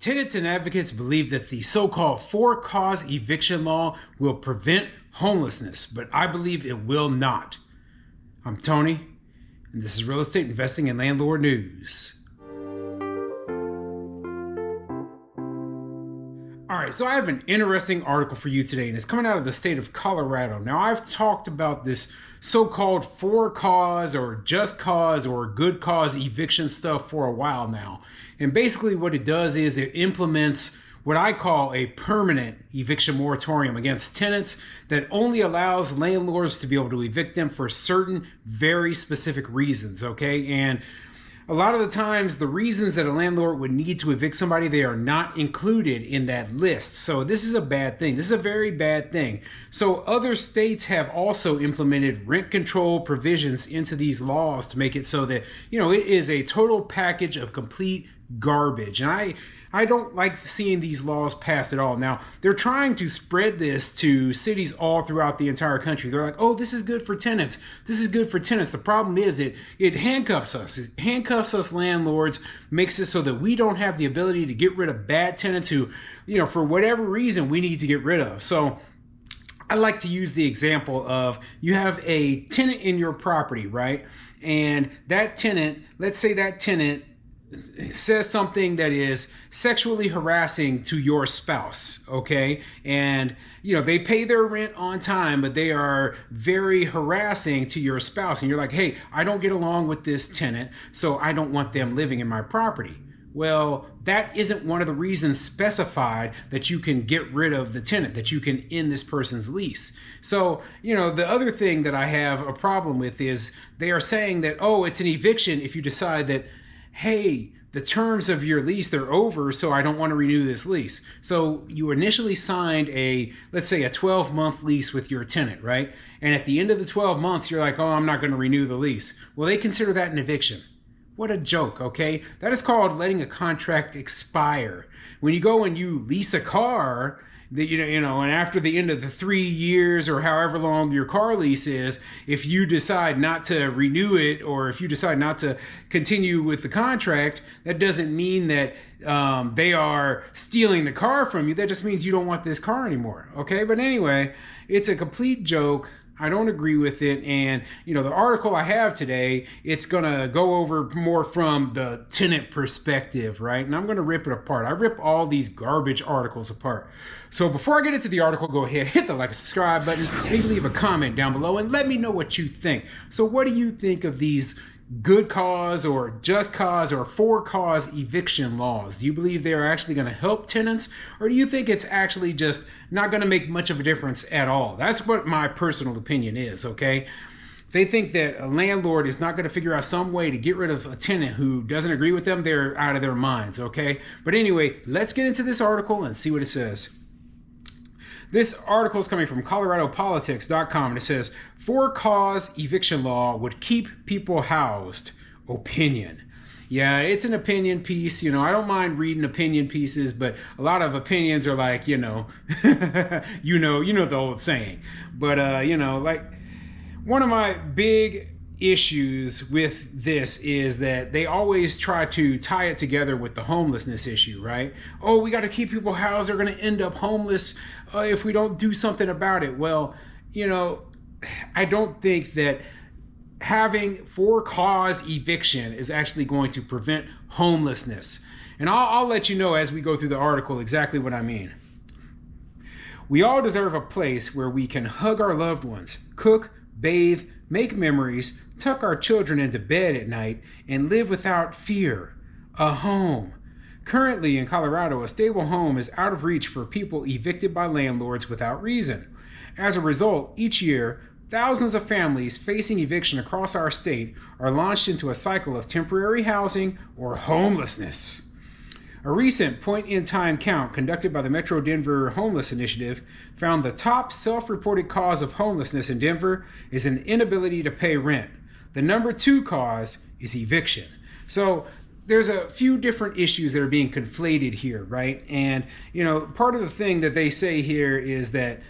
Tenants and advocates believe that the so-called for-cause eviction law will prevent homelessness, but I believe it will not. I'm Tony, and this is Real Estate Investing and Landlord News. All right, so I have an interesting article for you today, and it's coming out of the state of Colorado. Now, I've talked about this so-called for-cause or just cause or good cause eviction stuff for a while now. And basically what it does is it implements what I call a permanent eviction moratorium against tenants that only allows landlords to be able to evict them for certain very specific reasons, okay? And a lot of the times, the reasons that a landlord would need to evict somebody, they are not included in that list. So this is a bad thing. This is a very bad thing. So other states have also implemented rent control provisions into these laws to make it so that, it is a total package of complete garbage. And I don't like seeing these laws passed at all. Now, they're trying to spread this to cities all throughout the entire country. They're like, oh, this is good for tenants. This is good for tenants. The problem is it handcuffs us. It handcuffs us landlords, makes it so that we don't have the ability to get rid of bad tenants who, for whatever reason, we need to get rid of. So I like to use the example of you have a tenant in your property, right? And that tenant, let's say that tenant says something that is sexually harassing to your spouse, okay? And, they pay their rent on time, but they are very harassing to your spouse. And you're like, hey, I don't get along with this tenant, so I don't want them living in my property. Well, that isn't one of the reasons specified that you can get rid of the tenant, that you can end this person's lease. So, the other thing that I have a problem with is they are saying that, oh, it's an eviction if you decide that, hey, the terms of your lease, they're over, so I don't want to renew this lease. So you initially signed let's say a 12-month lease with your tenant, right? And at the end of the 12 months, you're like, oh, I'm not going to renew the lease. Well, they consider that an eviction. What a joke, okay? That is called letting a contract expire. When you go and you lease a car, and after the end of the 3 years or however long your car lease is, if you decide not to renew it or if you decide not to continue with the contract, that doesn't mean that they are stealing the car from you. That just means you don't want this car anymore, okay? But anyway, it's a complete joke. I don't agree with it. And, the article I have today, it's going to go over more from the tenant perspective, right? And I'm going to rip it apart. I rip all these garbage articles apart. So before I get into the article, go ahead, hit the like and subscribe button, maybe leave a comment down below and let me know what you think. So what do you think of these good cause or just cause or for cause eviction laws? Do you believe they are actually going to help tenants, or do you think it's actually just not going to make much of a difference at all? That's what my personal opinion is, okay? They think that a landlord is not going to figure out some way to get rid of a tenant who doesn't agree with them. They're out of their minds, okay? But anyway, let's get into this article and see what it says. This article is coming from coloradopolitics.com, and it says, for-cause eviction law would keep people housed. Opinion. Yeah, it's an opinion piece. I don't mind reading opinion pieces, but a lot of opinions are like, you know the old saying. But, like one of my big issues with this is that they always try to tie it together with the homelessness issue, right? Oh, we got to keep people housed. They're going to end up homeless if we don't do something about it. Well, I don't think that having for-cause eviction is actually going to prevent homelessness. And I'll let you know as we go through the article exactly what I mean. We all deserve a place where we can hug our loved ones, cook, bathe, make memories, tuck our children into bed at night, and live without fear. A home. Currently in Colorado, a stable home is out of reach for people evicted by landlords without reason. As a result, each year, thousands of families facing eviction across our state are launched into a cycle of temporary housing or homelessness. A recent point-in-time count conducted by the Metro Denver Homeless Initiative found the top self-reported cause of homelessness in Denver is an inability to pay rent. The number 2 cause is eviction. So there's a few different issues that are being conflated here, right? And, part of the thing that they say here is that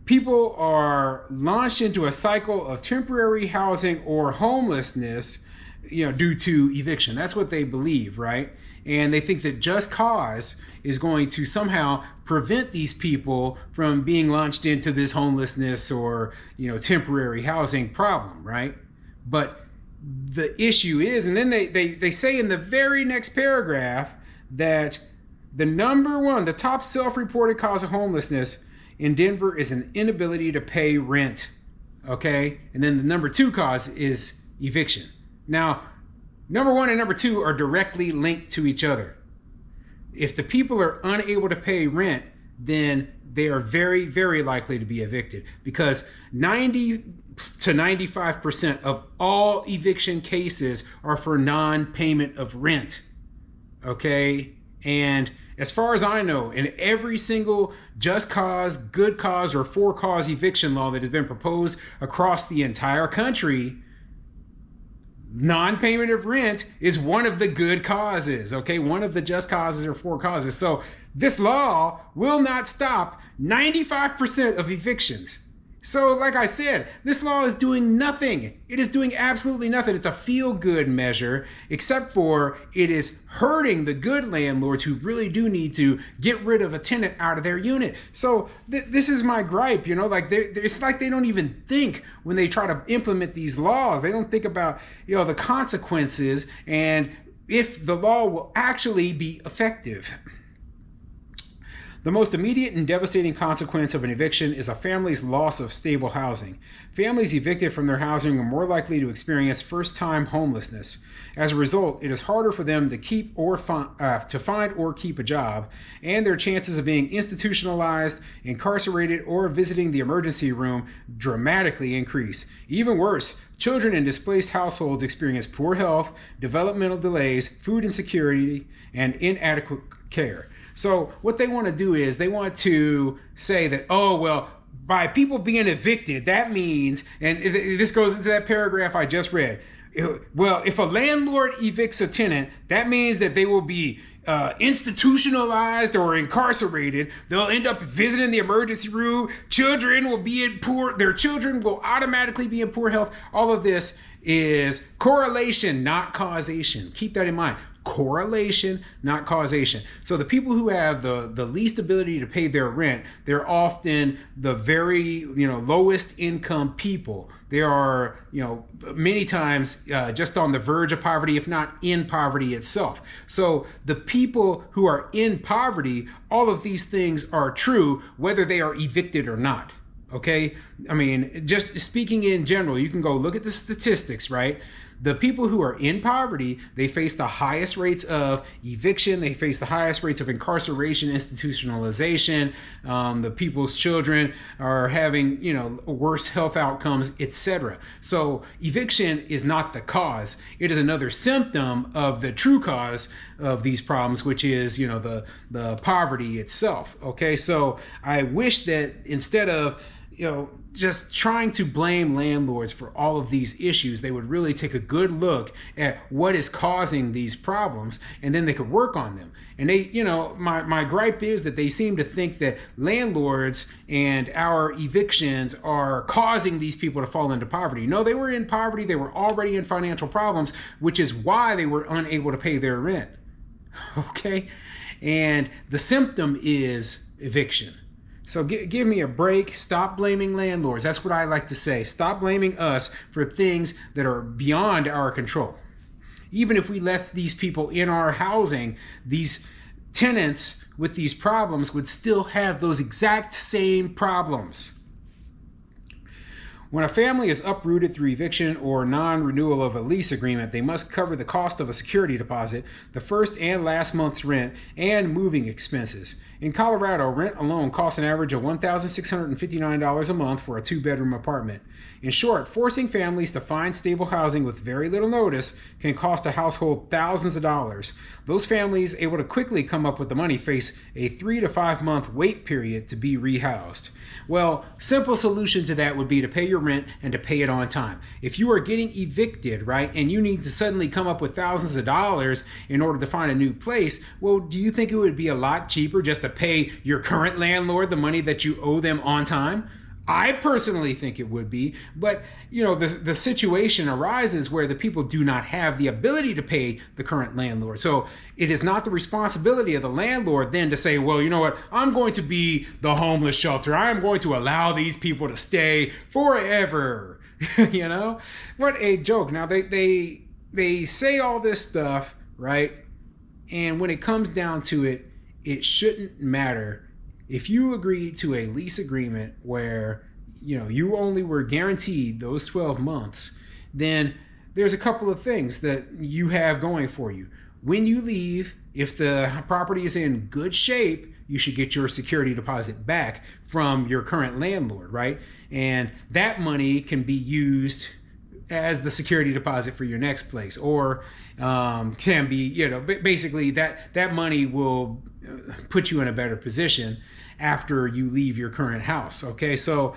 people are launched into a cycle of temporary housing or homelessness due to eviction. That's what they believe, right? And they think that just cause is going to somehow prevent these people from being launched into this homelessness or, temporary housing problem, right? But the issue is, and then they say in the very next paragraph that the top self-reported cause of homelessness in Denver is an inability to pay rent, okay? And then the number 2 cause is eviction. Now, number 1 and number 2 are directly linked to each other. If the people are unable to pay rent, then they are very, very likely to be evicted, because 90 to 95% of all eviction cases are for non-payment of rent, okay? And as far as I know, in every single just cause, good cause, or for cause eviction law that has been proposed across the entire country, non-payment of rent is one of the good causes, okay? One of the just causes or for causes. So this law will not stop 95% of evictions. So like I said, this law is doing nothing. It is doing absolutely nothing. It's a feel-good measure, except for it is hurting the good landlords who really do need to get rid of a tenant out of their unit. So this is my gripe, it's like they don't even think when they try to implement these laws. They don't think about, the consequences and if the law will actually be effective. The most immediate and devastating consequence of an eviction is a family's loss of stable housing. Families evicted from their housing are more likely to experience first-time homelessness. As a result, it is harder for them to find or keep a job, and their chances of being institutionalized, incarcerated, or visiting the emergency room dramatically increase. Even worse, children in displaced households experience poor health, developmental delays, food insecurity, and inadequate care. So what they want to do is they want to say that, by people being evicted, that means, and this goes into that paragraph I just read, if a landlord evicts a tenant, that means that they will be institutionalized or incarcerated. They'll end up visiting the emergency room. Their children will automatically be in poor health. All of this is correlation, not causation. Keep that in mind. Correlation, not causation. So the people who have the least ability to pay their rent, they're often the very lowest income people. They are many times just on the verge of poverty, if not in poverty itself. So the people who are in poverty, all of these things are true whether they are evicted or not. Okay, I mean, just speaking in general, you can go look at the statistics, right? The people who are in poverty, they face the highest rates of eviction. They face the highest rates of incarceration, institutionalization. The people's children are having, worse health outcomes, etc. So eviction is not the cause. It is another symptom of the true cause of these problems, which is, the poverty itself. Okay, so I wish that instead of just trying to blame landlords for all of these issues, they would really take a good look at what is causing these problems, and then they could work on them. And they, my gripe is that they seem to think that landlords and our evictions are causing these people to fall into poverty. No, they were in poverty. They were already in financial problems, which is why they were unable to pay their rent. Okay? And the symptom is eviction. So give me a break. Stop blaming landlords. That's what I like to say. Stop blaming us for things that are beyond our control. Even if we left these people in our housing, these tenants with these problems would still have those exact same problems. When a family is uprooted through eviction or non-renewal of a lease agreement, they must cover the cost of a security deposit, the first and last month's rent, and moving expenses. In Colorado, rent alone costs an average of $1,659 a month for a 2-bedroom apartment. In short, forcing families to find stable housing with very little notice can cost a household thousands of dollars. Those families able to quickly come up with the money face a 3 to 5 month wait period to be rehoused. Well, simple solution to that would be to pay your rent and to pay it on time. If you are getting evicted, right, and you need to suddenly come up with thousands of dollars in order to find a new place, well, do you think it would be a lot cheaper just to pay your current landlord the money that you owe them on time? I personally think it would be, but the situation arises where the people do not have the ability to pay the current landlord. So it is not the responsibility of the landlord then to say, well, you know what, I'm going to be the homeless shelter. I'm going to allow these people to stay forever. What a joke. Now they say all this stuff, right? And when it comes down to it, it shouldn't matter. If you agree to a lease agreement where you only were guaranteed those 12 months, then there's a couple of things that you have going for you. When you leave, if the property is in good shape, you should get your security deposit back from your current landlord, right? And that money can be used as the security deposit for your next place, or can be, basically that money will put you in a better position after you leave your current house. Okay, so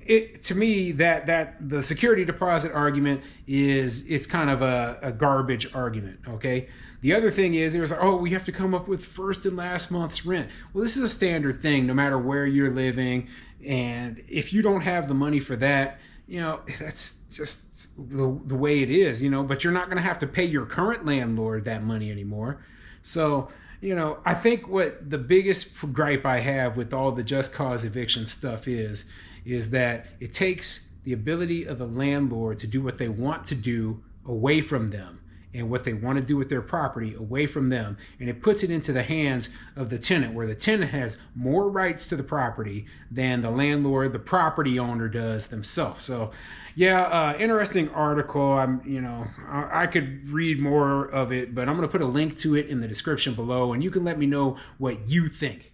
to me that the security deposit argument it's kind of a garbage argument. Okay, the other thing is there's we have to come up with first and last month's rent. Well, this is a standard thing no matter where you're living, and if you don't have the money for that, that's just the way it is, but you're not going to have to pay your current landlord that money anymore. So I think what the biggest gripe I have with all the just cause eviction stuff is that it takes the ability of the landlord to do what they want to do away from them, and what they want to do with their property away from them. And it puts it into the hands of the tenant, where the tenant has more rights to the property than the landlord, the property owner, does themselves. So yeah, interesting article. I could read more of it, but I'm going to put a link to it in the description below, and you can let me know what you think.